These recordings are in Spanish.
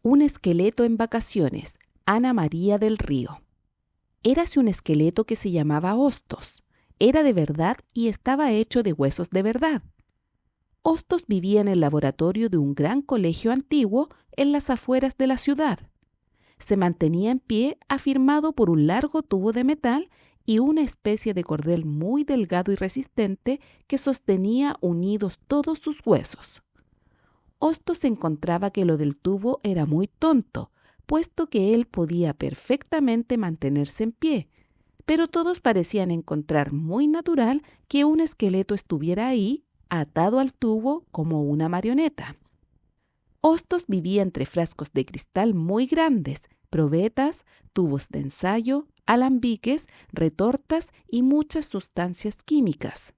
Un esqueleto en vacaciones, Ana María del Río. Érase un esqueleto que se llamaba Hostos. Era de verdad y estaba hecho de huesos de verdad. Hostos vivía en el laboratorio de un gran colegio antiguo en las afueras de la ciudad. Se mantenía en pie afirmado por un largo tubo de metal y una especie de cordel muy delgado y resistente que sostenía unidos todos sus huesos. Hostos encontraba que lo del tubo era muy tonto, puesto que él podía perfectamente mantenerse en pie, pero todos parecían encontrar muy natural que un esqueleto estuviera ahí, atado al tubo como una marioneta. Hostos vivía entre frascos de cristal muy grandes, probetas, tubos de ensayo, alambiques, retortas y muchas sustancias químicas.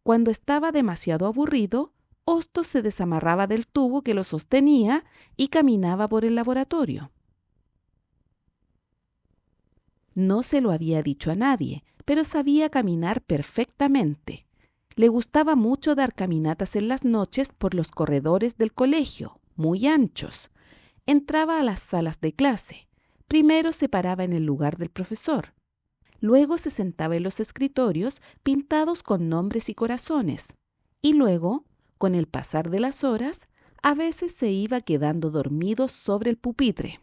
Cuando estaba demasiado aburrido, Hostos se desamarraba del tubo que lo sostenía y caminaba por el laboratorio. No se lo había dicho a nadie, pero sabía caminar perfectamente. Le gustaba mucho dar caminatas en las noches por los corredores del colegio, muy anchos. Entraba a las salas de clase. Primero se paraba en el lugar del profesor. Luego se sentaba en los escritorios pintados con nombres y corazones. Y luego, con el pasar de las horas, a veces se iba quedando dormido sobre el pupitre.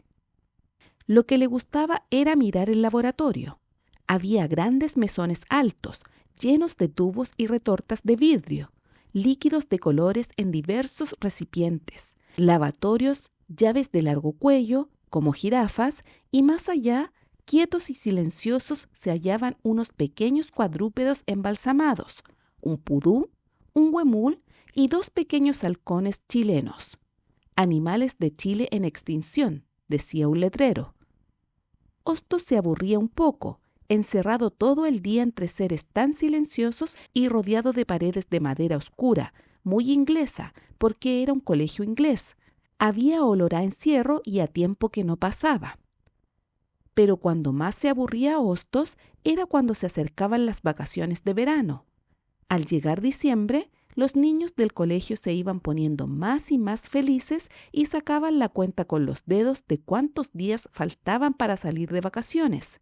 Lo que le gustaba era mirar el laboratorio. Había grandes mesones altos, llenos de tubos y retortas de vidrio, líquidos de colores en diversos recipientes, lavatorios, llaves de largo cuello, como jirafas, y más allá, quietos y silenciosos, se hallaban unos pequeños cuadrúpedos embalsamados, un pudú, un huemul y dos pequeños halcones chilenos. Animales de Chile en extinción, decía un letrero. Hostos se aburría un poco, encerrado todo el día entre seres tan silenciosos y rodeado de paredes de madera oscura, muy inglesa, porque era un colegio inglés. Había olor a encierro y a tiempo que no pasaba. Pero cuando más se aburría Hostos era cuando se acercaban las vacaciones de verano. Al llegar diciembre, los niños del colegio se iban poniendo más y más felices y sacaban la cuenta con los dedos de cuántos días faltaban para salir de vacaciones.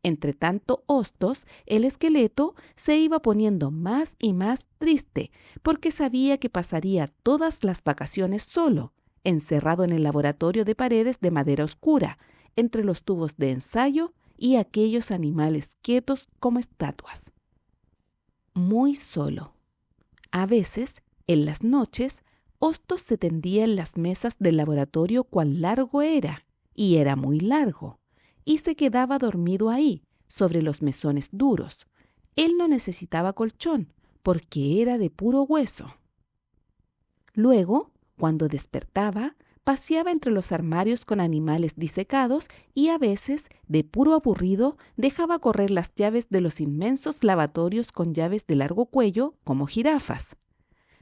Entretanto, Hostos, el esqueleto, se iba poniendo más y más triste porque sabía que pasaría todas las vacaciones solo, encerrado en el laboratorio de paredes de madera oscura, entre los tubos de ensayo y aquellos animales quietos como estatuas. Muy solo. A veces, en las noches, Hostos se tendía en las mesas del laboratorio cuán largo era, y era muy largo, y se quedaba dormido ahí, sobre los mesones duros. Él no necesitaba colchón, porque era de puro hueso. Luego, cuando despertaba, paseaba entre los armarios con animales disecados y a veces, de puro aburrido, dejaba correr las llaves de los inmensos lavatorios con llaves de largo cuello, como jirafas.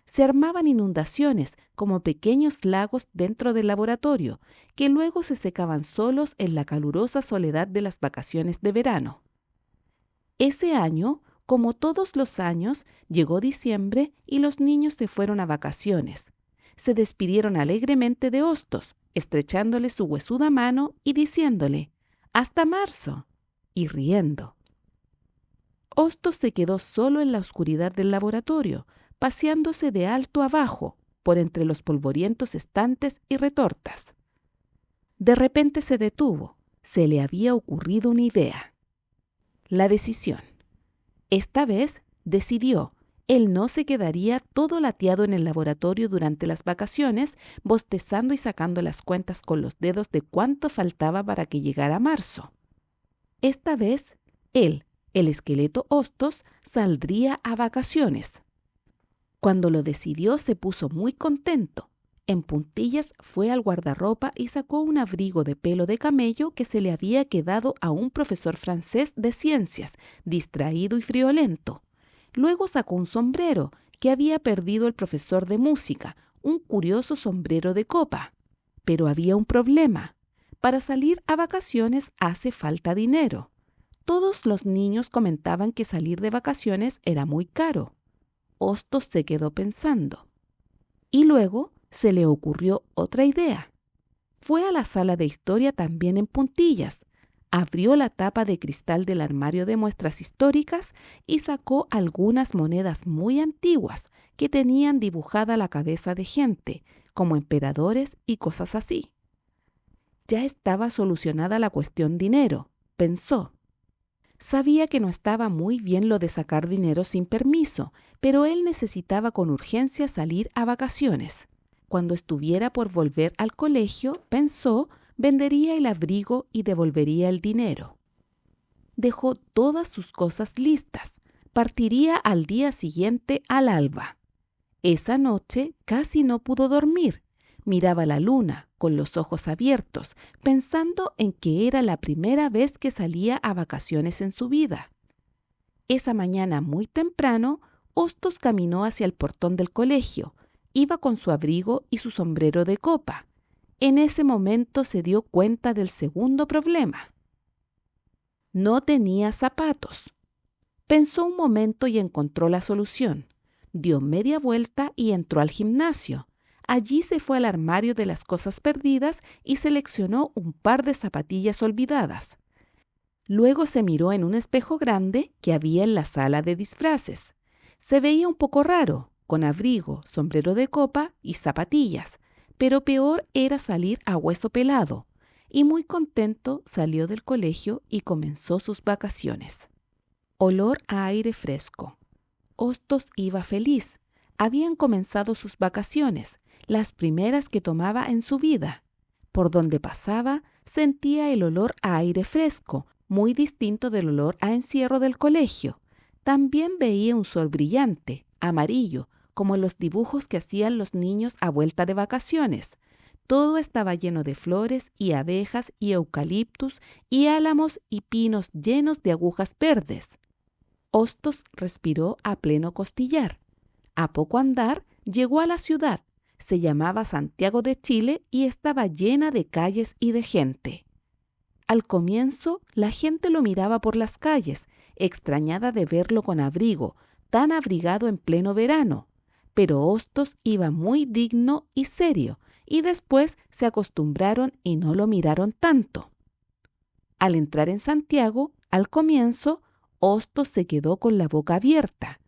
Se armaban inundaciones, como pequeños lagos dentro del laboratorio, que luego se secaban solos en la calurosa soledad de las vacaciones de verano. Ese año, como todos los años, llegó diciembre y los niños se fueron a vacaciones. Se despidieron alegremente de Hostos, estrechándole su huesuda mano y diciéndole «¡Hasta marzo!» y riendo. Hostos se quedó solo en la oscuridad del laboratorio, paseándose de alto abajo por entre los polvorientos estantes y retortas. De repente se detuvo. Se le había ocurrido una idea. La decisión. Esta vez decidió. Él no se quedaría todo lateado en el laboratorio durante las vacaciones, bostezando y sacando las cuentas con los dedos de cuánto faltaba para que llegara marzo. Esta vez, él, el esqueleto Hostos, saldría a vacaciones. Cuando lo decidió, se puso muy contento. En puntillas fue al guardarropa y sacó un abrigo de pelo de camello que se le había quedado a un profesor francés de ciencias, distraído y friolento. Luego sacó un sombrero que había perdido el profesor de música, un curioso sombrero de copa. Pero había un problema. Para salir a vacaciones hace falta dinero. Todos los niños comentaban que salir de vacaciones era muy caro. Hostos se quedó pensando. Y luego se le ocurrió otra idea. Fue a la sala de historia también en puntillas. Abrió la tapa de cristal del armario de muestras históricas y sacó algunas monedas muy antiguas que tenían dibujada la cabeza de gente, como emperadores y cosas así. Ya estaba solucionada la cuestión dinero, pensó. Sabía que no estaba muy bien lo de sacar dinero sin permiso, pero él necesitaba con urgencia salir a vacaciones. Cuando estuviera por volver al colegio, pensó, vendería el abrigo y devolvería el dinero. Dejó todas sus cosas listas. Partiría al día siguiente al alba. Esa noche casi no pudo dormir. Miraba la luna con los ojos abiertos, pensando en que era la primera vez que salía a vacaciones en su vida. Esa mañana muy temprano, Hostos caminó hacia el portón del colegio. Iba con su abrigo y su sombrero de copa. En ese momento se dio cuenta del segundo problema. No tenía zapatos. Pensó un momento y encontró la solución. Dio media vuelta y entró al gimnasio. Allí se fue al armario de las cosas perdidas y seleccionó un par de zapatillas olvidadas. Luego se miró en un espejo grande que había en la sala de disfraces. Se veía un poco raro, con abrigo, sombrero de copa y zapatillas, pero peor era salir a hueso pelado, y muy contento salió del colegio y comenzó sus vacaciones. Olor a aire fresco. Hostos iba feliz. Habían comenzado sus vacaciones, las primeras que tomaba en su vida. Por donde pasaba, sentía el olor a aire fresco, muy distinto del olor a encierro del colegio. También veía un sol brillante, amarillo, como los dibujos que hacían los niños a vuelta de vacaciones. Todo estaba lleno de flores y abejas y eucaliptus y álamos y pinos llenos de agujas verdes. Hostos respiró a pleno costillar. A poco andar, llegó a la ciudad. Se llamaba Santiago de Chile y estaba llena de calles y de gente. Al comienzo, la gente lo miraba por las calles, extrañada de verlo con abrigo, tan abrigado en pleno verano. Pero Hostos iba muy digno y serio, y después se acostumbraron y no lo miraron tanto. Al entrar en Santiago, al comienzo, Hostos se quedó con la boca abierta.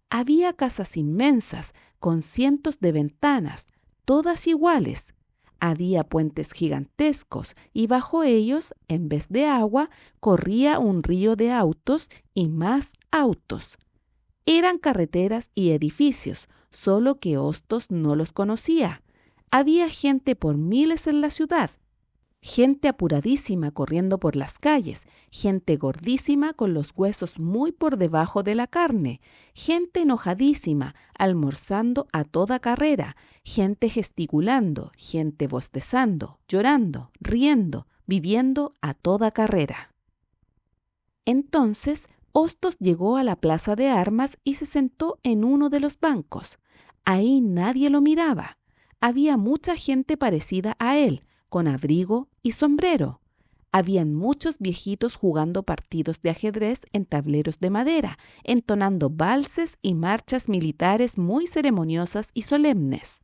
Había casas inmensas, con cientos de ventanas, todas iguales. Había puentes gigantescos y bajo ellos, en vez de agua, corría un río de autos y más autos. Eran carreteras y edificios, solo que Hostos no los conocía. Había gente por miles en la ciudad. Gente apuradísima corriendo por las calles, gente gordísima con los huesos muy por debajo de la carne, gente enojadísima, almorzando a toda carrera, gente gesticulando, gente bostezando, llorando, riendo, viviendo a toda carrera. Entonces, Hostos llegó a la plaza de armas y se sentó en uno de los bancos. Ahí nadie lo miraba. Había mucha gente parecida a él, con abrigo y sombrero. Habían muchos viejitos jugando partidos de ajedrez en tableros de madera, entonando valses y marchas militares muy ceremoniosas y solemnes.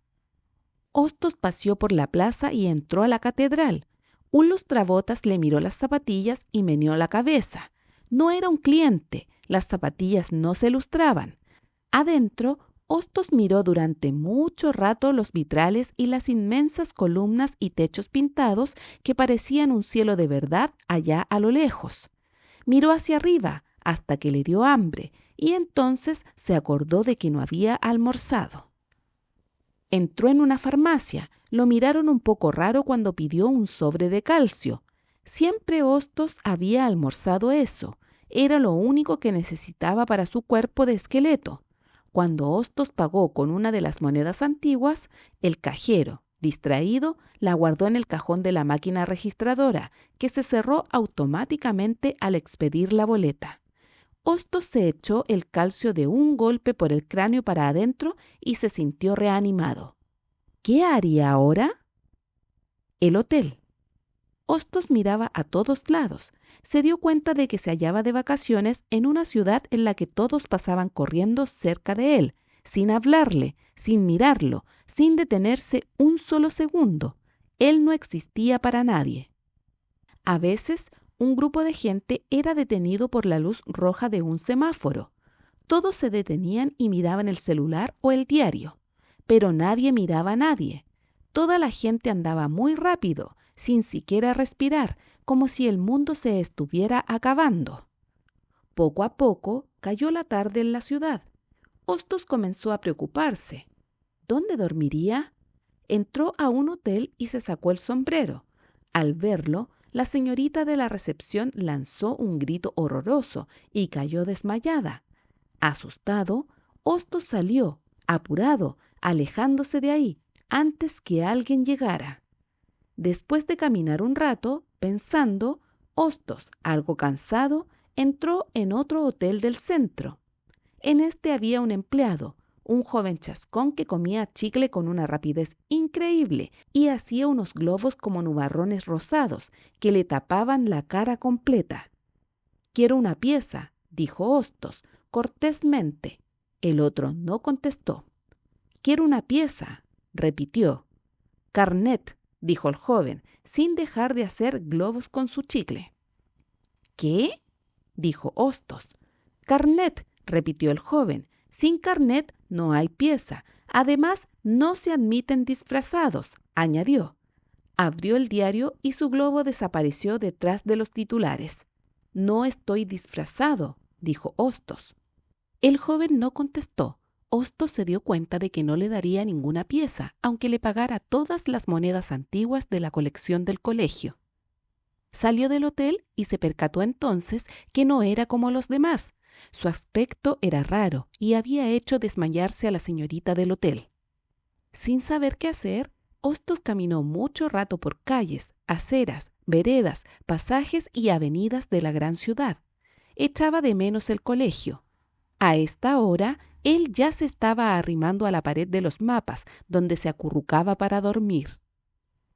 Hostos paseó por la plaza y entró a la catedral. Un lustrabotas le miró las zapatillas y meneó la cabeza. No era un cliente, las zapatillas no se lustraban. Adentro, Hostos miró durante mucho rato los vitrales y las inmensas columnas y techos pintados que parecían un cielo de verdad allá a lo lejos. Miró hacia arriba hasta que le dio hambre y entonces se acordó de que no había almorzado. Entró en una farmacia. Lo miraron un poco raro cuando pidió un sobre de calcio. Siempre Hostos había almorzado eso. Era lo único que necesitaba para su cuerpo de esqueleto. Cuando Hostos pagó con una de las monedas antiguas, el cajero, distraído, la guardó en el cajón de la máquina registradora, que se cerró automáticamente al expedir la boleta. Hostos se echó el calcio de un golpe por el cráneo para adentro y se sintió reanimado. ¿Qué haría ahora? El hotel. Hostos miraba a todos lados. Se dio cuenta de que se hallaba de vacaciones en una ciudad en la que todos pasaban corriendo cerca de él, sin hablarle, sin mirarlo, sin detenerse un solo segundo. Él no existía para nadie. A veces, un grupo de gente era detenido por la luz roja de un semáforo. Todos se detenían y miraban el celular o el diario, pero nadie miraba a nadie. Toda la gente andaba muy rápido, sin siquiera respirar, como si el mundo se estuviera acabando. Poco a poco cayó la tarde en la ciudad. Hostos comenzó a preocuparse. ¿Dónde dormiría? Entró a un hotel y se sacó el sombrero. Al verlo, la señorita de la recepción lanzó un grito horroroso y cayó desmayada. Asustado, Hostos salió, apurado, alejándose de ahí, antes que alguien llegara. Después de caminar un rato, pensando, Hostos, algo cansado, entró en otro hotel del centro. En este había un empleado, un joven chascón que comía chicle con una rapidez increíble y hacía unos globos como nubarrones rosados que le tapaban la cara completa. «Quiero una pieza», dijo Hostos, cortésmente. El otro no contestó. «Quiero una pieza», repitió. «Carnet», dijo el joven, sin dejar de hacer globos con su chicle. «¿Qué?», dijo Hostos. «Carnet», repitió el joven. «Sin carnet no hay pieza. Además, no se admiten disfrazados», añadió. Abrió el diario y su globo desapareció detrás de los titulares. «No estoy disfrazado», dijo Hostos. El joven no contestó. Hostos se dio cuenta de que no le daría ninguna pieza, aunque le pagara todas las monedas antiguas de la colección del colegio. Salió del hotel y se percató entonces que no era como los demás. Su aspecto era raro y había hecho desmayarse a la señorita del hotel. Sin saber qué hacer, Hostos caminó mucho rato por calles, aceras, veredas, pasajes y avenidas de la gran ciudad. Echaba de menos el colegio. A esta hora, él ya se estaba arrimando a la pared de los mapas, donde se acurrucaba para dormir.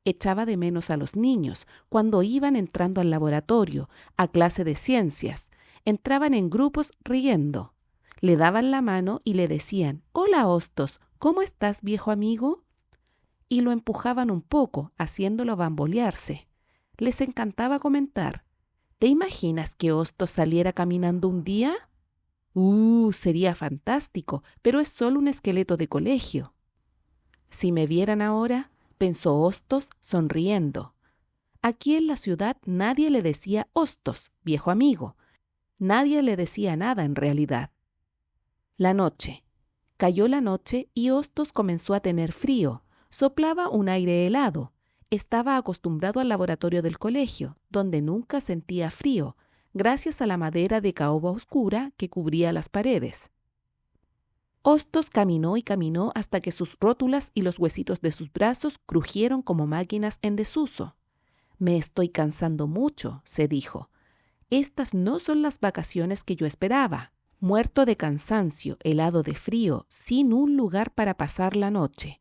Echaba de menos a los niños cuando iban entrando al laboratorio, a clase de ciencias. Entraban en grupos riendo. Le daban la mano y le decían: «Hola, Hostos, ¿cómo estás, viejo amigo?». Y lo empujaban un poco, haciéndolo bambolearse. Les encantaba comentar: «¿Te imaginas que Hostos saliera caminando un día?». Sería fantástico, pero es solo un esqueleto de colegio. «Si me vieran ahora», pensó Hostos, sonriendo. Aquí en la ciudad nadie le decía «Hostos, viejo amigo». Nadie le decía nada en realidad. La noche. Cayó la noche y Hostos comenzó a tener frío. Soplaba un aire helado. Estaba acostumbrado al laboratorio del colegio, donde nunca sentía frío, gracias a la madera de caoba oscura que cubría las paredes. Hostos caminó y caminó hasta que sus rótulas y los huesitos de sus brazos crujieron como máquinas en desuso. «Me estoy cansando mucho», se dijo. «Estas no son las vacaciones que yo esperaba». Muerto de cansancio, helado de frío, sin un lugar para pasar la noche.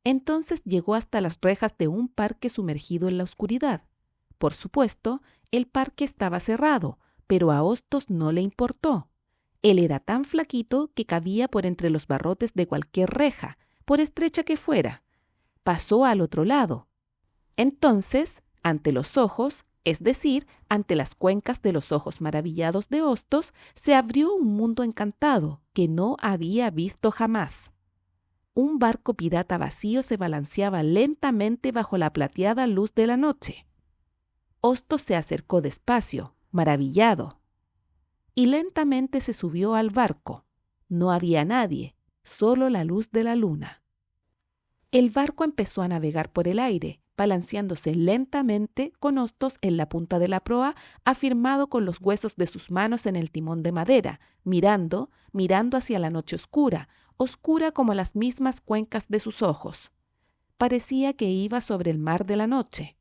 Entonces llegó hasta las rejas de un parque sumergido en la oscuridad. Por supuesto, el parque estaba cerrado, pero a Hostos no le importó. Él era tan flaquito que cabía por entre los barrotes de cualquier reja, por estrecha que fuera. Pasó al otro lado. Entonces, ante los ojos, es decir, ante las cuencas de los ojos maravillados de Hostos, se abrió un mundo encantado que no había visto jamás. Un barco pirata vacío se balanceaba lentamente bajo la plateada luz de la noche. Hostos se acercó despacio, maravillado, y lentamente se subió al barco. No había nadie, solo la luz de la luna. El barco empezó a navegar por el aire, balanceándose lentamente con Hostos en la punta de la proa, afirmado con los huesos de sus manos en el timón de madera, mirando hacia la noche oscura, oscura como las mismas cuencas de sus ojos. Parecía que iba sobre el mar de la noche.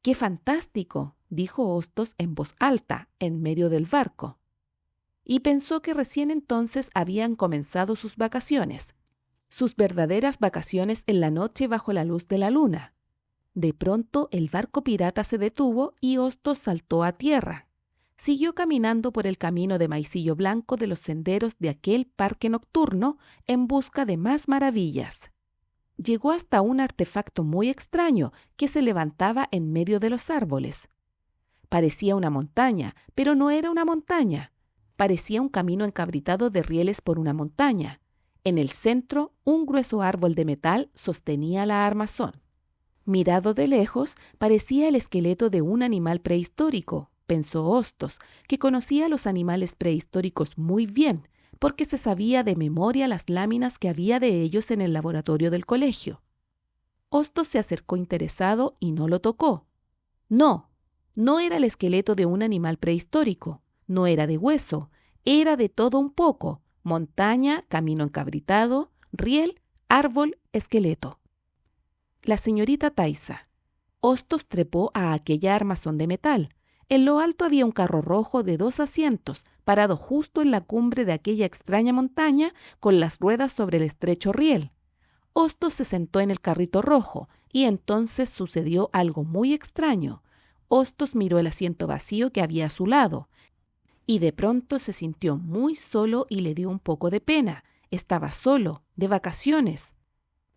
«¡Qué fantástico!», dijo Hostos en voz alta, en medio del barco. Y pensó que recién entonces habían comenzado sus vacaciones, sus verdaderas vacaciones en la noche bajo la luz de la luna. De pronto el barco pirata se detuvo y Hostos saltó a tierra. Siguió caminando por el camino de maicillo blanco de los senderos de aquel parque nocturno en busca de más maravillas. llegó hasta un artefacto muy extraño que se levantaba en medio de los árboles. Parecía una montaña, pero no era una montaña. Parecía un camino encabritado de rieles por una montaña. En el centro, un grueso árbol de metal sostenía la armazón. Mirado de lejos, parecía el esqueleto de un animal prehistórico, pensó Hostos, que conocía a los animales prehistóricos muy bien, porque se sabía de memoria las láminas que había de ellos en el laboratorio del colegio. Hostos se acercó interesado y no lo tocó. No, no era el esqueleto de un animal prehistórico, no era de hueso, era de todo un poco: montaña, camino encabritado, riel, árbol, esqueleto. La señorita Taisa. Hostos trepó a aquella armazón de metal. En lo alto había un carro rojo de 2 asientos, parado justo en la cumbre de aquella extraña montaña, con las ruedas sobre el estrecho riel. Hostos se sentó en el carrito rojo, y entonces sucedió algo muy extraño. Hostos miró el asiento vacío que había a su lado, y de pronto se sintió muy solo y le dio un poco de pena. Estaba solo, de vacaciones.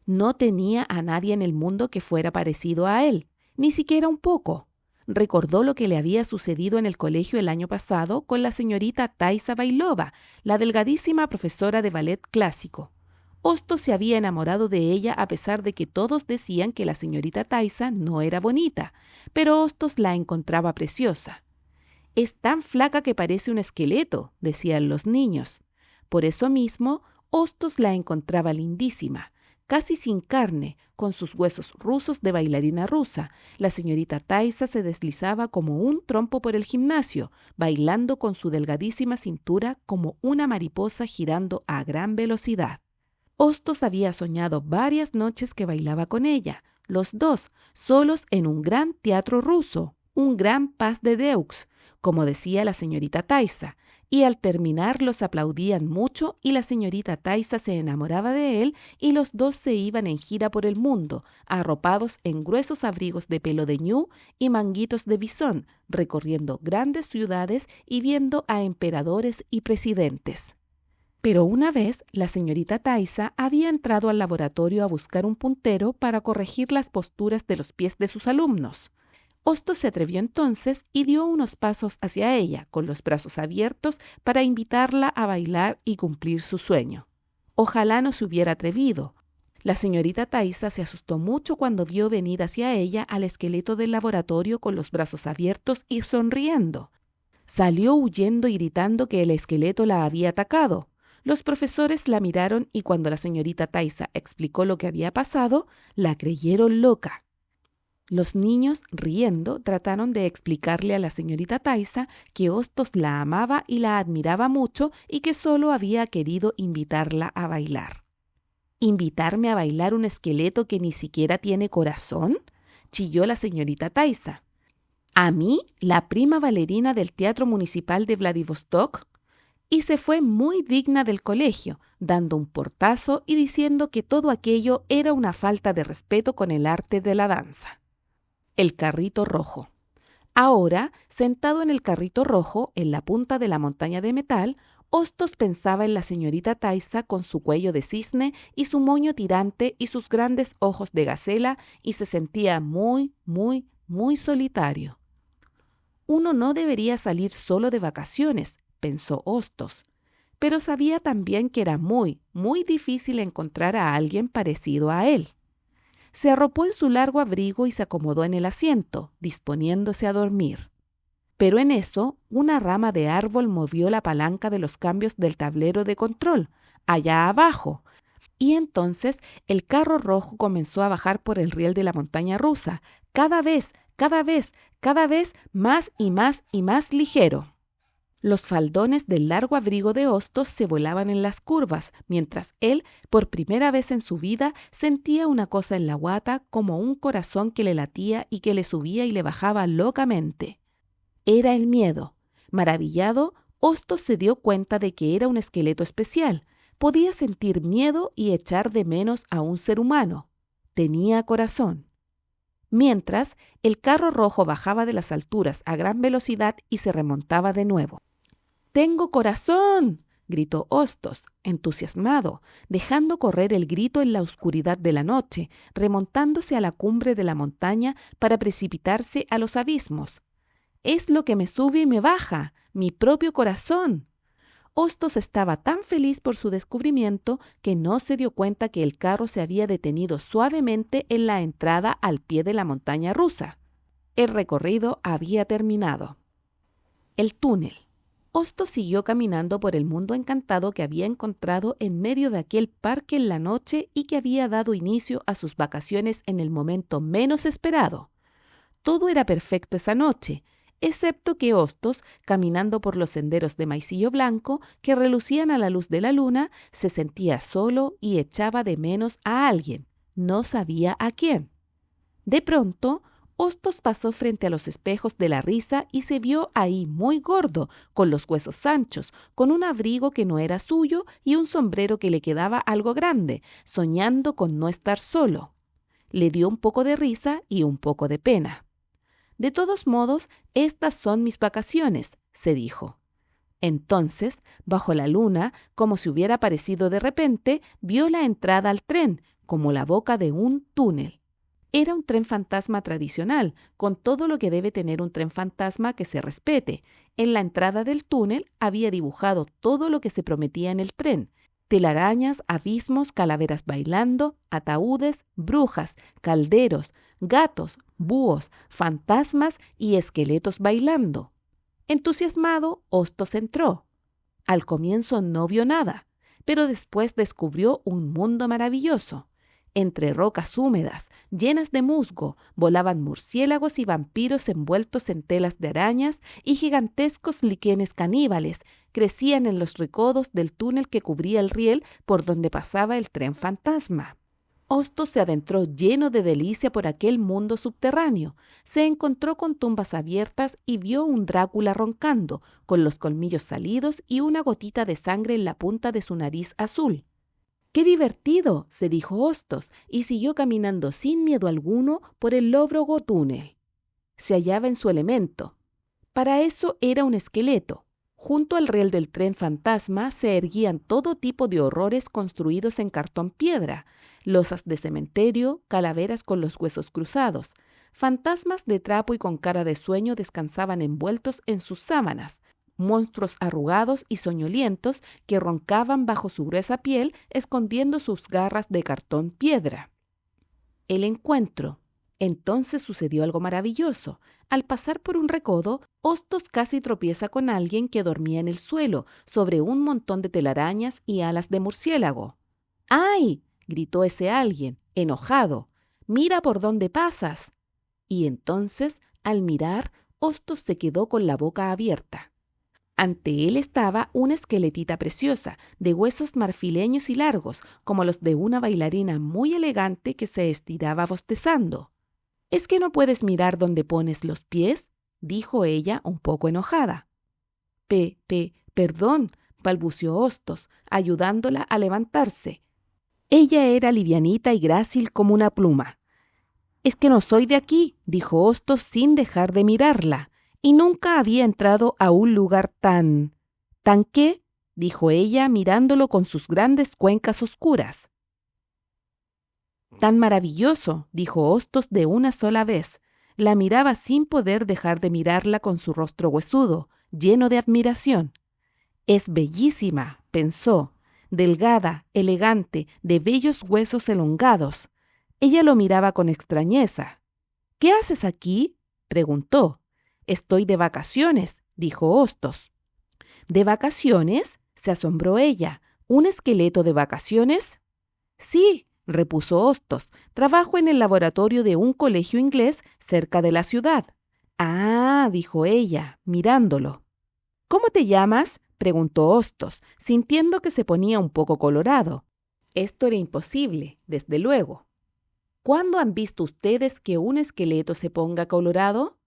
No tenía a nadie en el mundo que fuera parecido a él, ni siquiera un poco. Recordó lo que le había sucedido en el colegio el año pasado con la señorita Taisa Bailova, la delgadísima profesora de ballet clásico. Hostos se había enamorado de ella a pesar de que todos decían que la señorita Taisa no era bonita, pero Hostos la encontraba preciosa. «Es tan flaca que parece un esqueleto», decían los niños. Por eso mismo, Hostos la encontraba lindísima, casi sin carne, con sus huesos rusos de bailarina rusa. La señorita Taisa se deslizaba como un trompo por el gimnasio, bailando con su delgadísima cintura como una mariposa girando a gran velocidad. Hostos había soñado varias noches que bailaba con ella, los dos, solos en un gran teatro ruso, un gran pas de deux, como decía la señorita Taisa, y al terminar los aplaudían mucho y la señorita Taisa se enamoraba de él y los dos se iban en gira por el mundo, arropados en gruesos abrigos de pelo de ñu y manguitos de bisón, recorriendo grandes ciudades y viendo a emperadores y presidentes. Pero una vez la señorita Taisa había entrado al laboratorio a buscar un puntero para corregir las posturas de los pies de sus alumnos. Hostos se atrevió entonces y dio unos pasos hacia ella, con los brazos abiertos, para invitarla a bailar y cumplir su sueño. Ojalá no se hubiera atrevido. La señorita Taisa se asustó mucho cuando vio venir hacia ella al esqueleto del laboratorio con los brazos abiertos y sonriendo. Salió huyendo y gritando que el esqueleto la había atacado. Los profesores la miraron y cuando la señorita Taisa explicó lo que había pasado, la creyeron loca. Los niños, riendo, trataron de explicarle a la señorita Taisa que Hostos la amaba y la admiraba mucho y que solo había querido invitarla a bailar. ¿Invitarme a bailar un esqueleto que ni siquiera tiene corazón?, chilló la señorita Taisa. ¿A mí, la prima bailarina del Teatro Municipal de Vladivostok? Y se fue muy digna del colegio, dando un portazo y diciendo que todo aquello era una falta de respeto con el arte de la danza. El carrito rojo. Ahora, sentado en el carrito rojo, en la punta de la montaña de metal, Hostos pensaba en la señorita Taisa con su cuello de cisne y su moño tirante y sus grandes ojos de gacela y se sentía muy, muy, muy solitario. Uno no debería salir solo de vacaciones, pensó Hostos, pero sabía también que era muy, muy difícil encontrar a alguien parecido a él. Se arropó en su largo abrigo y se acomodó en el asiento, disponiéndose a dormir. Pero en eso, una rama de árbol movió la palanca de los cambios del tablero de control, allá abajo, y entonces el carro rojo comenzó a bajar por el riel de la montaña rusa, cada vez más y más y más ligero. Los faldones del largo abrigo de Hostos se volaban en las curvas, mientras él, por primera vez en su vida, sentía una cosa en la guata como un corazón que le latía y que le subía y le bajaba locamente. Era el miedo. Maravillado, Hostos se dio cuenta de que era un esqueleto especial. Podía sentir miedo y echar de menos a un ser humano. Tenía corazón. Mientras, el carro rojo bajaba de las alturas a gran velocidad y se remontaba de nuevo. «¡Tengo corazón!», gritó Hostos, entusiasmado, dejando correr el grito en la oscuridad de la noche, remontándose a la cumbre de la montaña para precipitarse a los abismos. «Es lo que me sube y me baja, mi propio corazón». Hostos estaba tan feliz por su descubrimiento que no se dio cuenta que el carro se había detenido suavemente en la entrada al pie de la montaña rusa. El recorrido había terminado. El túnel. Hostos siguió caminando por el mundo encantado que había encontrado en medio de aquel parque en la noche y que había dado inicio a sus vacaciones en el momento menos esperado. Todo era perfecto esa noche, excepto que Hostos, caminando por los senderos de maicillo blanco que relucían a la luz de la luna, se sentía solo y echaba de menos a alguien. No sabía a quién. De pronto, Hostos pasó frente a los espejos de la risa y se vio ahí muy gordo, con los huesos anchos, con un abrigo que no era suyo y un sombrero que le quedaba algo grande, soñando con no estar solo. Le dio un poco de risa y un poco de pena. «De todos modos, estas son mis vacaciones», se dijo. Entonces, bajo la luna, como si hubiera aparecido de repente, vio la entrada al tren, como la boca de un túnel. Era un tren fantasma tradicional, con todo lo que debe tener un tren fantasma que se respete. En la entrada del túnel había dibujado todo lo que se prometía en el tren: telarañas, abismos, calaveras bailando, ataúdes, brujas, calderos, gatos, búhos, fantasmas y esqueletos bailando. Entusiasmado, Hostos entró. Al comienzo no vio nada, pero después descubrió un mundo maravilloso. Entre rocas húmedas, llenas de musgo, volaban murciélagos y vampiros envueltos en telas de arañas y gigantescos líquenes caníbales crecían en los recodos del túnel que cubría el riel por donde pasaba el tren fantasma. Hostos se adentró lleno de delicia por aquel mundo subterráneo. Se encontró con tumbas abiertas y vio un Drácula roncando, con los colmillos salidos y una gotita de sangre en la punta de su nariz azul. «¡Qué divertido!», se dijo Hostos, y siguió caminando sin miedo alguno por el lóbrego túnel. Se hallaba en su elemento. Para eso era un esqueleto. Junto al riel del tren fantasma se erguían todo tipo de horrores construidos en cartón piedra, losas de cementerio, calaveras con los huesos cruzados. Fantasmas de trapo y con cara de sueño descansaban envueltos en sus sábanas. Monstruos arrugados y soñolientos que roncaban bajo su gruesa piel, escondiendo sus garras de cartón piedra. El encuentro. Entonces sucedió algo maravilloso. Al pasar por un recodo, Hostos casi tropieza con alguien que dormía en el suelo, sobre un montón de telarañas y alas de murciélago. «¡Ay!», gritó ese alguien, enojado. «¡Mira por dónde pasas!». Y entonces, al mirar, Hostos se quedó con la boca abierta. Ante él estaba una esqueletita preciosa, de huesos marfileños y largos, como los de una bailarina muy elegante que se estiraba bostezando. «¿Es que no puedes mirar dónde pones los pies?», dijo ella un poco enojada. Perdón», balbuceó Hostos, ayudándola a levantarse. Ella era livianita y grácil como una pluma. «Es que no soy de aquí», dijo Hostos sin dejar de mirarla. «Y nunca había entrado a un lugar tan qué», dijo ella mirándolo con sus grandes cuencas oscuras. «Tan maravilloso», dijo Hostos de una sola vez. La miraba sin poder dejar de mirarla con su rostro huesudo, lleno de admiración. «Es bellísima», pensó, delgada, elegante, de bellos huesos elongados. Ella lo miraba con extrañeza. «¿Qué haces aquí?», preguntó. «Estoy de vacaciones», dijo Hostos. «¿De vacaciones?», se asombró ella. «¿Un esqueleto de vacaciones?». «Sí», repuso Hostos, «trabajo en el laboratorio de un colegio inglés cerca de la ciudad». «Ah», dijo ella, mirándolo. «¿Cómo te llamas?», preguntó Hostos, sintiendo que se ponía un poco colorado. Esto era imposible, desde luego. ¿Cuándo han visto ustedes que un esqueleto se ponga colorado?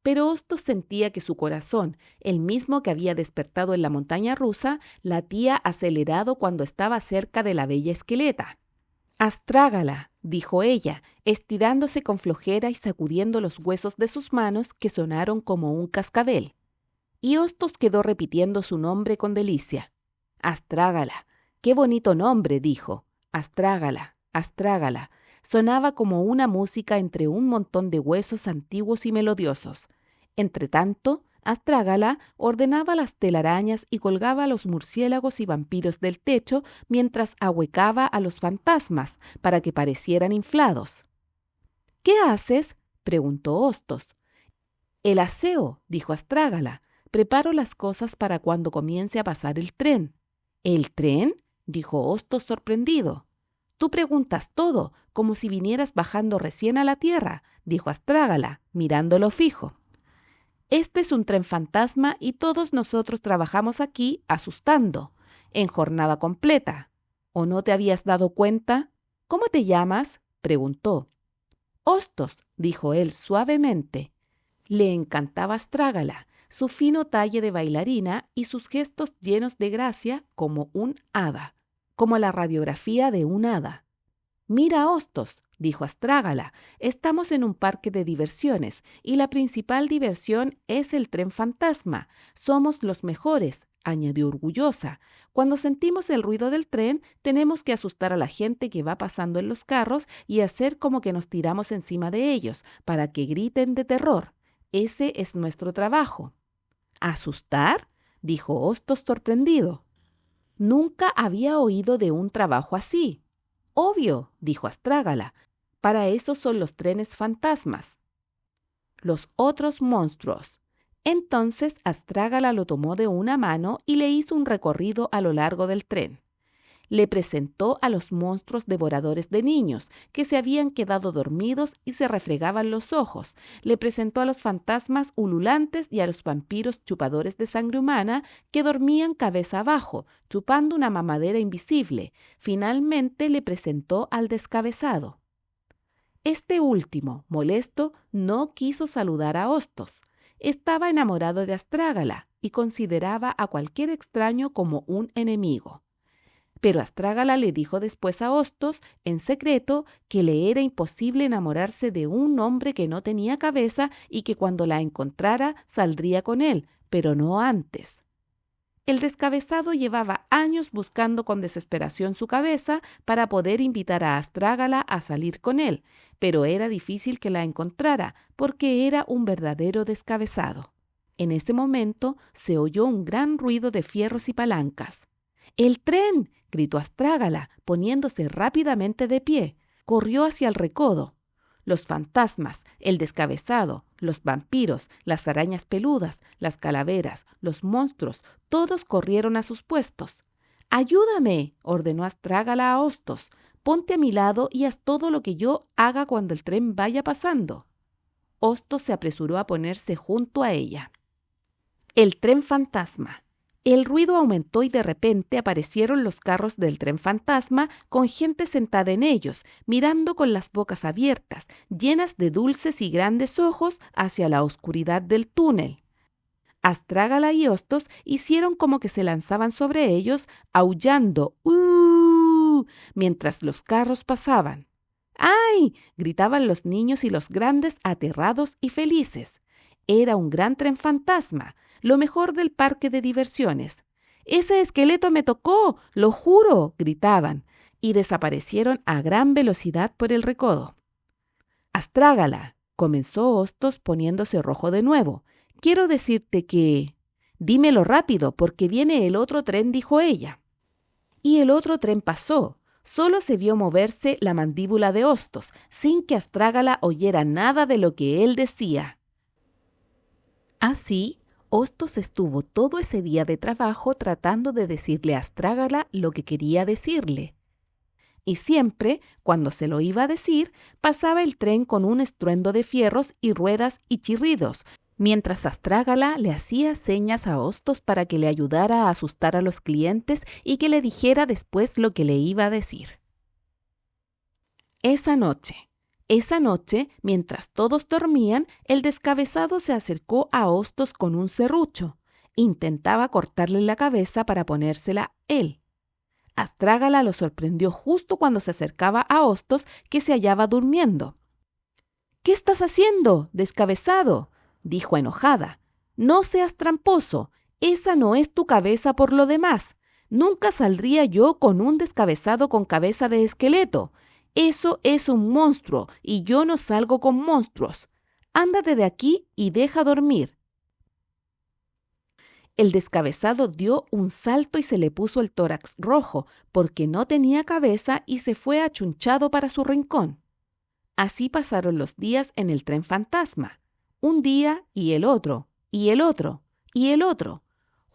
Pero Hostos sentía que su corazón, el mismo que había despertado en la montaña rusa, latía acelerado cuando estaba cerca de la bella esqueleta. «Astrágala», dijo ella, estirándose con flojera y sacudiendo los huesos de sus manos que sonaron como un cascabel. Y Hostos quedó repitiendo su nombre con delicia. Astrágala. ¡Qué bonito nombre!, dijo. Astrágala, astrágala. Sonaba como una música entre un montón de huesos antiguos y melodiosos. Entretanto, Astrágala ordenaba las telarañas y colgaba a los murciélagos y vampiros del techo mientras ahuecaba a los fantasmas para que parecieran inflados. —¿Qué haces? —preguntó Hostos. —El aseo —dijo Astrágala—. Preparo las cosas para cuando comience a pasar el tren. —¿El tren? —dijo Hostos sorprendido. —Tú preguntas todo, como si vinieras bajando recién a la tierra —dijo Astrágala, mirándolo fijo. Este es un tren fantasma y todos nosotros trabajamos aquí asustando, en jornada completa. ¿O no te habías dado cuenta? ¿Cómo te llamas? —preguntó. —Hostos —dijo él suavemente. Le encantaba Astrágala, su fino talle de bailarina y sus gestos llenos de gracia como un hada, como la radiografía de un hada. —Mira, Hostos —dijo Astrágala—, estamos en un parque de diversiones y la principal diversión es el tren fantasma. Somos los mejores —añadió orgullosa—. Cuando sentimos el ruido del tren, tenemos que asustar a la gente que va pasando en los carros y hacer como que nos tiramos encima de ellos para que griten de terror. Ese es nuestro trabajo. —¿Asustar? —dijo Hostos sorprendido. Nunca había oído de un trabajo así. —Obvio —dijo Astrágala—, para eso son los trenes fantasmas. Los otros monstruos. Entonces Astrágala lo tomó de una mano y le hizo un recorrido a lo largo del tren. Le presentó a los monstruos devoradores de niños, que se habían quedado dormidos y se refregaban los ojos. Le presentó a los fantasmas ululantes y a los vampiros chupadores de sangre humana, que dormían cabeza abajo, chupando una mamadera invisible. Finalmente le presentó al descabezado. Este último, molesto, no quiso saludar a Hostos. Estaba enamorado de Astrágala y consideraba a cualquier extraño como un enemigo. Pero Astrágala le dijo después a Hostos, en secreto, que le era imposible enamorarse de un hombre que no tenía cabeza y que cuando la encontrara saldría con él, pero no antes. El descabezado llevaba años buscando con desesperación su cabeza para poder invitar a Astrágala a salir con él, pero era difícil que la encontrara porque era un verdadero descabezado. En ese momento se oyó un gran ruido de fierros y palancas. ¡El tren! —gritó Astrágala, poniéndose rápidamente de pie. Corrió hacia el recodo. Los fantasmas, el descabezado, los vampiros, las arañas peludas, las calaveras, los monstruos, todos corrieron a sus puestos. —¡Ayúdame! —ordenó Astrágala a Hostos. —Ponte a mi lado y haz todo lo que yo haga cuando el tren vaya pasando. Hostos se apresuró a ponerse junto a ella. El tren fantasma. El ruido aumentó y de repente aparecieron los carros del tren fantasma con gente sentada en ellos, mirando con las bocas abiertas, llenas de dulces y grandes ojos hacia la oscuridad del túnel. Astrágala y Hostos hicieron como que se lanzaban sobre ellos, aullando mientras los carros pasaban. ¡Ay! Gritaban los niños y los grandes aterrados y felices. Era un gran tren fantasma, lo mejor del parque de diversiones. ¡Ese esqueleto me tocó! ¡Lo juro! Gritaban, y desaparecieron a gran velocidad por el recodo. Astrágala, comenzó Hostos poniéndose rojo de nuevo. Quiero decirte que... Dímelo rápido, porque viene el otro tren, dijo ella. Y el otro tren pasó. Solo se vio moverse la mandíbula de Hostos, sin que Astrágala oyera nada de lo que él decía. Así, Hostos estuvo todo ese día de trabajo tratando de decirle a Astrágala lo que quería decirle. Y siempre, cuando se lo iba a decir, pasaba el tren con un estruendo de fierros y ruedas y chirridos, mientras Astrágala le hacía señas a Hostos para que le ayudara a asustar a los clientes y que le dijera después lo que le iba a decir. Esa noche, mientras todos dormían, el descabezado se acercó a Hostos con un serrucho. Intentaba cortarle la cabeza para ponérsela él. Astrágala lo sorprendió justo cuando se acercaba a Hostos, que se hallaba durmiendo. —¿Qué estás haciendo, descabezado? —dijo enojada. —No seas tramposo. Esa no es tu cabeza por lo demás. Nunca saldría yo con un descabezado con cabeza de esqueleto. Eso es un monstruo y yo no salgo con monstruos. Ándate de aquí y deja dormir. El descabezado dio un salto y se le puso el tórax rojo, porque no tenía cabeza y se fue achunchado para su rincón. Así pasaron los días en el tren fantasma. Un día y el otro, y el otro, y el otro.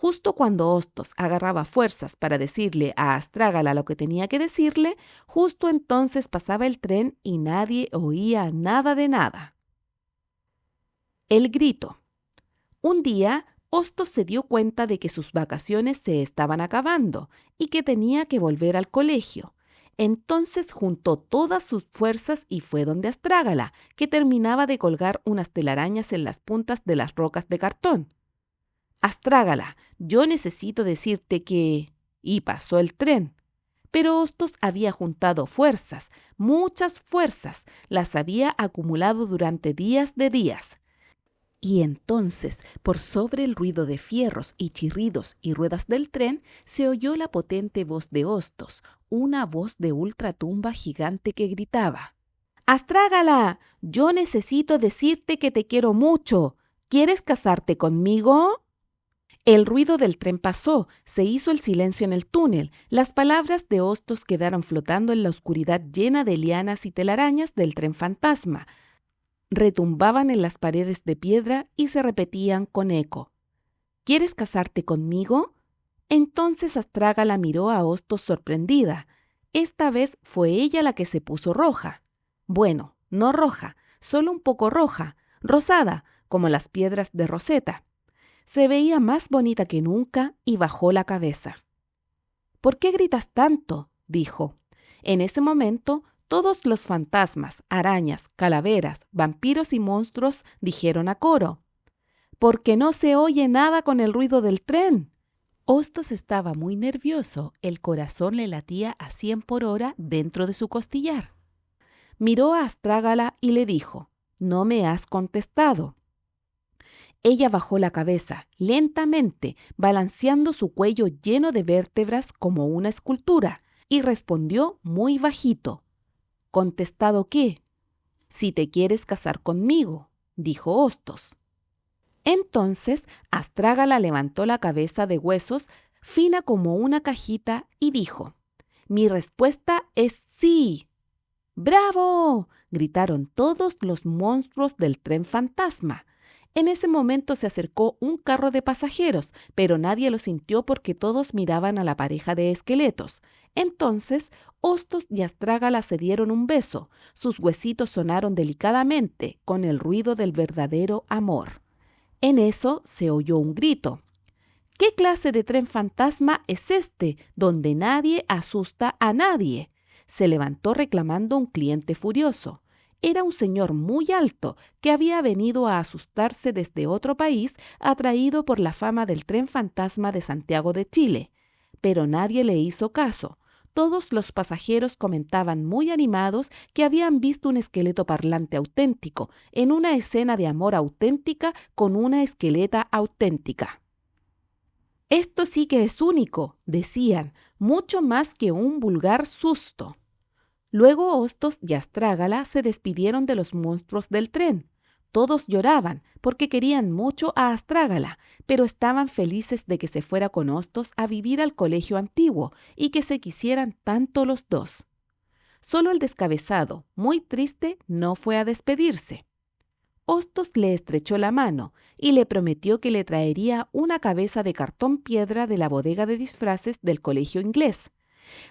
Justo cuando Hostos agarraba fuerzas para decirle a Astrágala lo que tenía que decirle, justo entonces pasaba el tren y nadie oía nada de nada. El grito. Un día, Hostos se dio cuenta de que sus vacaciones se estaban acabando y que tenía que volver al colegio. Entonces juntó todas sus fuerzas y fue donde Astrágala, que terminaba de colgar unas telarañas en las puntas de las rocas de cartón. Astrágala, yo necesito decirte que... Y pasó el tren. Pero Hostos había juntado fuerzas, muchas fuerzas, las había acumulado durante días de días. Y entonces, por sobre el ruido de fierros y chirridos y ruedas del tren, se oyó la potente voz de Hostos, una voz de ultratumba gigante que gritaba: «Astrágala, yo necesito decirte que te quiero mucho. ¿Quieres casarte conmigo?» El ruido del tren pasó, se hizo el silencio en el túnel, las palabras de Hostos quedaron flotando en la oscuridad llena de lianas y telarañas del tren fantasma. Retumbaban en las paredes de piedra y se repetían con eco. ¿Quieres casarte conmigo? Entonces Astrágala miró a Hostos sorprendida. Esta vez fue ella la que se puso roja. Bueno, no roja, solo un poco roja, rosada, como las piedras de Rosetta. Se veía más bonita que nunca y bajó la cabeza. «¿Por qué gritas tanto?», dijo. En ese momento, todos los fantasmas, arañas, calaveras, vampiros y monstruos dijeron a coro: «Porque no se oye nada con el ruido del tren». Hostos estaba muy nervioso, el corazón le latía a 100 por hora dentro de su costillar. Miró a Astrágala y le dijo: «No me has contestado». Ella bajó la cabeza, lentamente, balanceando su cuello lleno de vértebras como una escultura, y respondió muy bajito: «¿Contestado qué?». «Si te quieres casar conmigo», dijo Hostos. Entonces Astrágala levantó la cabeza de huesos, fina como una cajita, y dijo: «Mi respuesta es sí». «¡Bravo!», gritaron todos los monstruos del tren fantasma. En ese momento se acercó un carro de pasajeros, pero nadie lo sintió porque todos miraban a la pareja de esqueletos. Entonces, Hostos y Astrágala se dieron un beso. Sus huesitos sonaron delicadamente, con el ruido del verdadero amor. En eso se oyó un grito. «¿Qué clase de tren fantasma es este, donde nadie asusta a nadie?», se levantó reclamando un cliente furioso. Era un señor muy alto que había venido a asustarse desde otro país, atraído por la fama del tren fantasma de Santiago de Chile. Pero nadie le hizo caso. Todos los pasajeros comentaban muy animados que habían visto un esqueleto parlante auténtico, en una escena de amor auténtica con una esqueleta auténtica. «Esto sí que es único», decían, «mucho más que un vulgar susto». Luego Hostos y Astrágala se despidieron de los monstruos del tren. Todos lloraban porque querían mucho a Astrágala, pero estaban felices de que se fuera con Hostos a vivir al colegio antiguo y que se quisieran tanto los dos. Solo el descabezado, muy triste, no fue a despedirse. Hostos le estrechó la mano y le prometió que le traería una cabeza de cartón piedra de la bodega de disfraces del colegio inglés.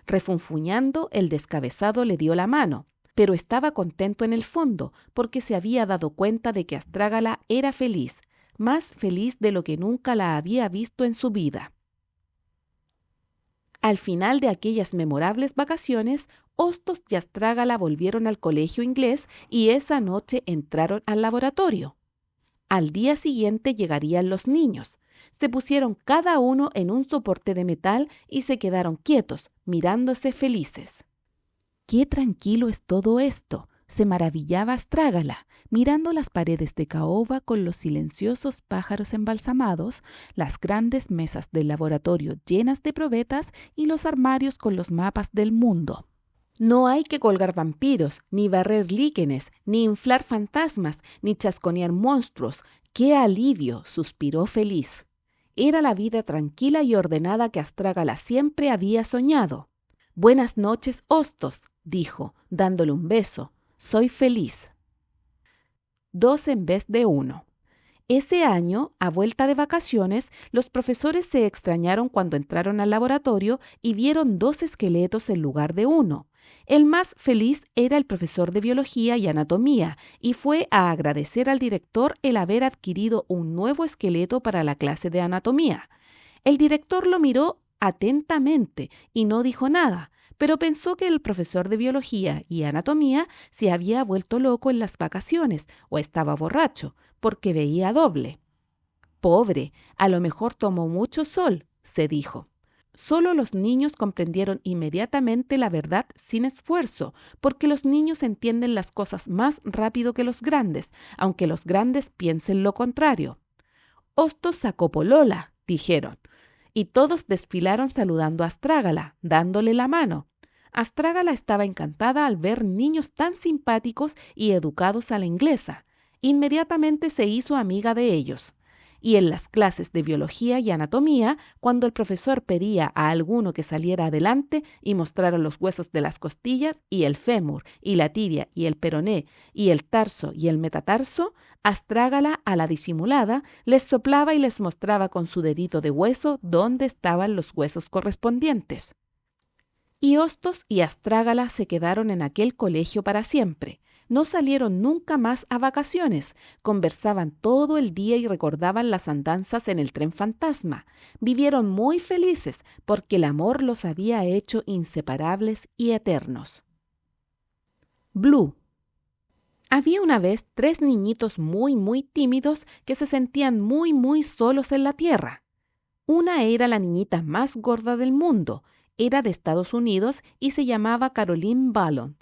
Refunfuñando, el descabezado le dio la mano, pero estaba contento en el fondo porque se había dado cuenta de que Astrágala era feliz, más feliz de lo que nunca la había visto en su vida. Al final de aquellas memorables vacaciones, Hostos y Astrágala volvieron al colegio inglés y esa noche entraron al laboratorio. Al día siguiente llegarían los niños. Se pusieron cada uno en un soporte de metal y se quedaron quietos, mirándose felices. «Qué tranquilo es todo esto», se maravillaba Astrágala, mirando las paredes de caoba con los silenciosos pájaros embalsamados, las grandes mesas del laboratorio llenas de probetas y los armarios con los mapas del mundo. No hay que colgar vampiros, ni barrer líquenes, ni inflar fantasmas, ni chasconear monstruos. ¡Qué alivio!, suspiró feliz. Era la vida tranquila y ordenada que Astrágala siempre había soñado. «Buenas noches, Hostos», dijo, dándole un beso. «Soy feliz». 2 en vez de 1. Ese año, a vuelta de vacaciones, los profesores se extrañaron cuando entraron al laboratorio y vieron 2 esqueletos en lugar de 1. El más feliz era el profesor de biología y anatomía, y fue a agradecer al director el haber adquirido un nuevo esqueleto para la clase de anatomía. El director lo miró atentamente y no dijo nada, pero pensó que el profesor de biología y anatomía se había vuelto loco en las vacaciones o estaba borracho, porque veía doble. «Pobre, a lo mejor tomó mucho sol», se dijo. Solo los niños comprendieron inmediatamente la verdad sin esfuerzo, porque los niños entienden las cosas más rápido que los grandes, aunque los grandes piensen lo contrario. «Hostos sacó polola», dijeron, y todos desfilaron saludando a Astrágala, dándole la mano. Astrágala estaba encantada al ver niños tan simpáticos y educados a la inglesa. Inmediatamente se hizo amiga de ellos. Y en las clases de biología y anatomía, cuando el profesor pedía a alguno que saliera adelante y mostrara los huesos de las costillas y el fémur y la tibia y el peroné y el tarso y el metatarso, Astrágala, a la disimulada, les soplaba y les mostraba con su dedito de hueso dónde estaban los huesos correspondientes. Y Hostos y Astrágala se quedaron en aquel colegio para siempre. No salieron nunca más a vacaciones, conversaban todo el día y recordaban las andanzas en el tren fantasma. Vivieron muy felices porque el amor los había hecho inseparables y eternos. Blue. Había una vez 3 niñitos muy tímidos que se sentían muy solos en la tierra. Una era la niñita más gorda del mundo, era de Estados Unidos y se llamaba Caroline Ballon.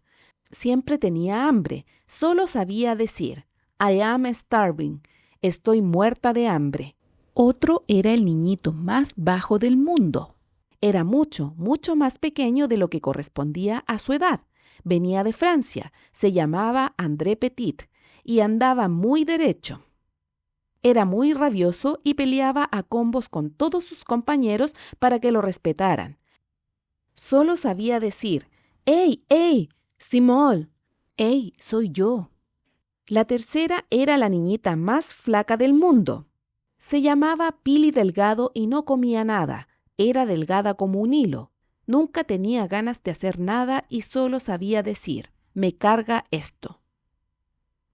Siempre tenía hambre, solo sabía decir, I am starving, estoy muerta de hambre. Otro era el niñito más bajo del mundo. Era mucho más pequeño de lo que correspondía a su edad. Venía de Francia, se llamaba André Petit y andaba muy derecho. Era muy rabioso y peleaba a combos con todos sus compañeros para que lo respetaran. Solo sabía decir, ¡Ey! Simol, ¡Ey, soy yo! La tercera era la niñita más flaca del mundo. Se llamaba Pili Delgado y no comía nada. Era delgada como un hilo. Nunca tenía ganas de hacer nada y solo sabía decir, me carga esto.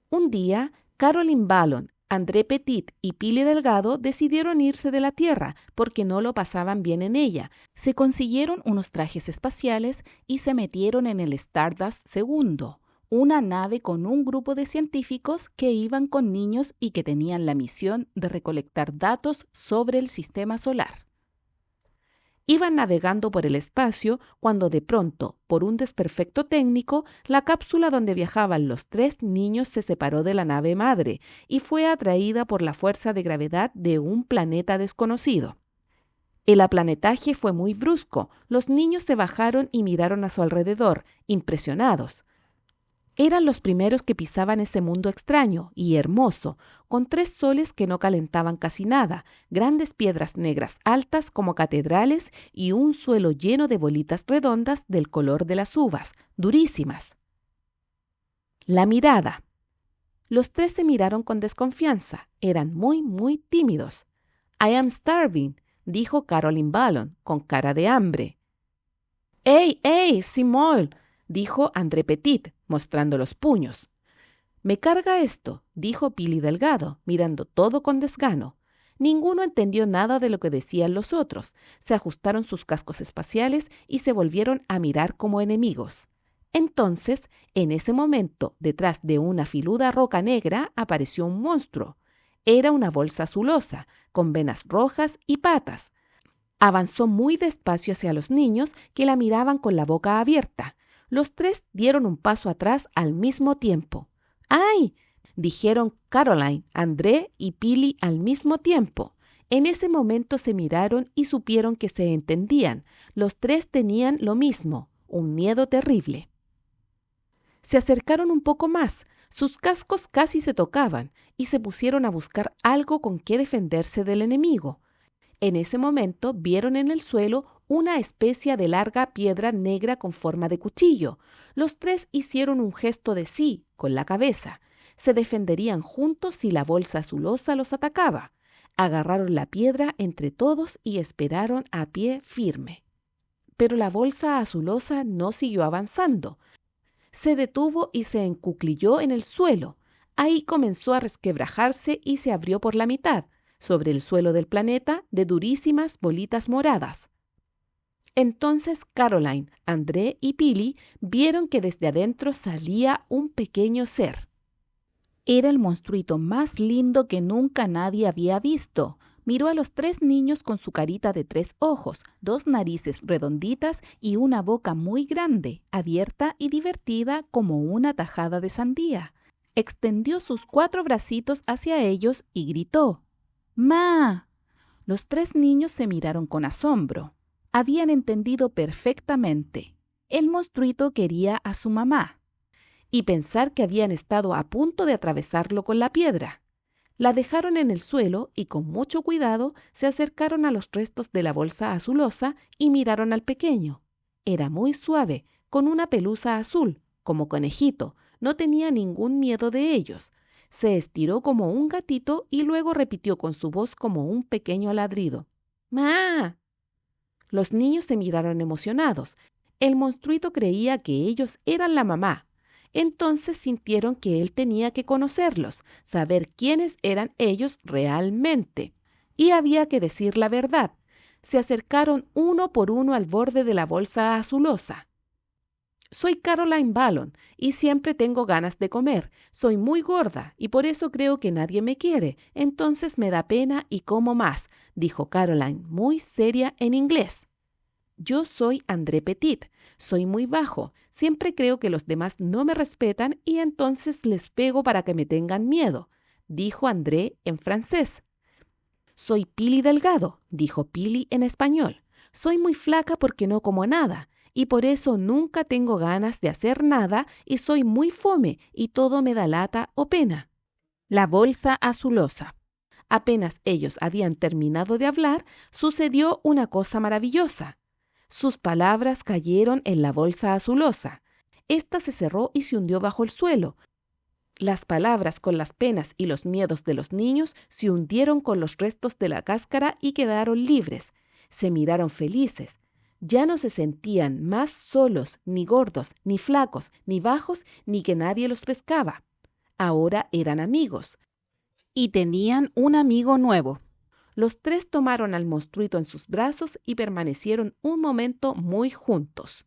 Un día, Caroline Ballon, André Petit y Pili Delgado decidieron irse de la Tierra porque no lo pasaban bien en ella. Se consiguieron unos trajes espaciales y se metieron en el Stardust II, una nave con un grupo de científicos que iban con niños y que tenían la misión de recolectar datos sobre el sistema solar. Iban navegando por el espacio cuando de pronto, por un desperfecto técnico, la cápsula donde viajaban los 3 niños se separó de la nave madre y fue atraída por la fuerza de gravedad de un planeta desconocido. El aplanetaje fue muy brusco. Los niños se bajaron y miraron a su alrededor, impresionados. Eran los primeros que pisaban ese mundo extraño y hermoso, con 3 soles que no calentaban casi nada, grandes piedras negras altas como catedrales y un suelo lleno de bolitas redondas del color de las uvas, durísimas. La mirada. Los 3 se miraron con desconfianza, eran muy tímidos. I am starving, dijo Caroline Ballon, con cara de hambre. ¡Ey, Simol!, dijo André Petit, mostrando los puños. Me carga esto, dijo Pili Delgado, mirando todo con desgano. Ninguno entendió nada de lo que decían los otros. Se ajustaron sus cascos espaciales y se volvieron a mirar como enemigos. Entonces, en ese momento, detrás de una filuda roca negra, apareció un monstruo. Era una bolsa azulosa, con venas rojas y patas. Avanzó muy despacio hacia los niños que la miraban con la boca abierta. Los tres dieron un paso atrás al mismo tiempo. ¡Ay!, dijeron Caroline, André y Pili al mismo tiempo. En ese momento se miraron y supieron que se entendían. Los tres tenían lo mismo, un miedo terrible. Se acercaron un poco más, sus cascos casi se tocaban y se pusieron a buscar algo con que defenderse del enemigo. En ese momento vieron en el suelo una especie de larga piedra negra con forma de cuchillo. Los tres hicieron un gesto de sí con la cabeza. Se defenderían juntos si la bolsa azulosa los atacaba. Agarraron la piedra entre todos y esperaron a pie firme. Pero la bolsa azulosa no siguió avanzando. Se detuvo y se encuclilló en el suelo. Ahí comenzó a resquebrajarse y se abrió por la mitad, sobre el suelo del planeta, de durísimas bolitas moradas. Entonces Caroline, André y Pili vieron que desde adentro salía un pequeño ser. Era el monstruito más lindo que nunca nadie había visto. Miró a los tres niños con su carita de 3 ojos, 2 narices redonditas y una boca muy grande, abierta y divertida como una tajada de sandía. Extendió sus 4 bracitos hacia ellos y gritó: ¡Ma! Los 3 niños se miraron con asombro. Habían entendido perfectamente. El monstruito quería a su mamá. Y pensar que habían estado a punto de atravesarlo con la piedra. La dejaron en el suelo y con mucho cuidado se acercaron a los restos de la bolsa azulosa y miraron al pequeño. Era muy suave, con una pelusa azul, como conejito. No tenía ningún miedo de ellos. Se estiró como un gatito y luego repitió con su voz como un pequeño ladrido: ¡Ma! Los niños se miraron emocionados. El monstruito creía que ellos eran la mamá. Entonces sintieron que él tenía que conocerlos, saber quiénes eran ellos realmente. Y había que decir la verdad. Se acercaron uno por uno al borde de la bolsa azulosa. Soy Caroline Ballon y siempre tengo ganas de comer. Soy muy gorda y por eso creo que nadie me quiere. Entonces me da pena y como más, dijo Caroline, muy seria en inglés. Yo soy André Petit. Soy muy bajo. Siempre creo que los demás no me respetan y entonces les pego para que me tengan miedo, dijo André en francés. Soy Pili Delgado, dijo Pili en español. Soy muy flaca porque no como nada y por eso nunca tengo ganas de hacer nada y soy muy fome y todo me da lata o pena. La bolsa azulosa. Apenas ellos habían terminado de hablar, sucedió una cosa maravillosa. Sus palabras cayeron en la bolsa azulosa. Esta se cerró y se hundió bajo el suelo. Las palabras con las penas y los miedos de los niños se hundieron con los restos de la cáscara y quedaron libres. Se miraron felices. Ya no se sentían más solos, ni gordos, ni flacos, ni bajos, ni que nadie los pescaba. Ahora eran amigos. Y tenían un amigo nuevo. Los tres tomaron al monstruito en sus brazos y permanecieron un momento muy juntos.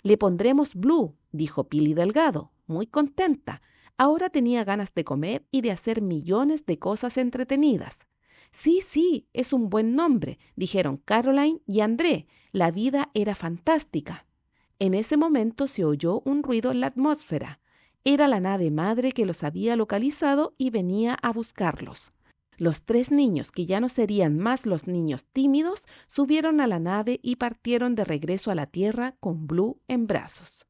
Le pondremos Blue, dijo Pili Delgado, muy contenta. Ahora tenía ganas de comer y de hacer millones de cosas entretenidas. Sí, es un buen nombre, dijeron Caroline y André. La vida era fantástica. En ese momento se oyó un ruido en la atmósfera. Era la nave madre que los había localizado y venía a buscarlos. Los 3 niños, que ya no serían más los niños tímidos, subieron a la nave y partieron de regreso a la Tierra con Blue en brazos.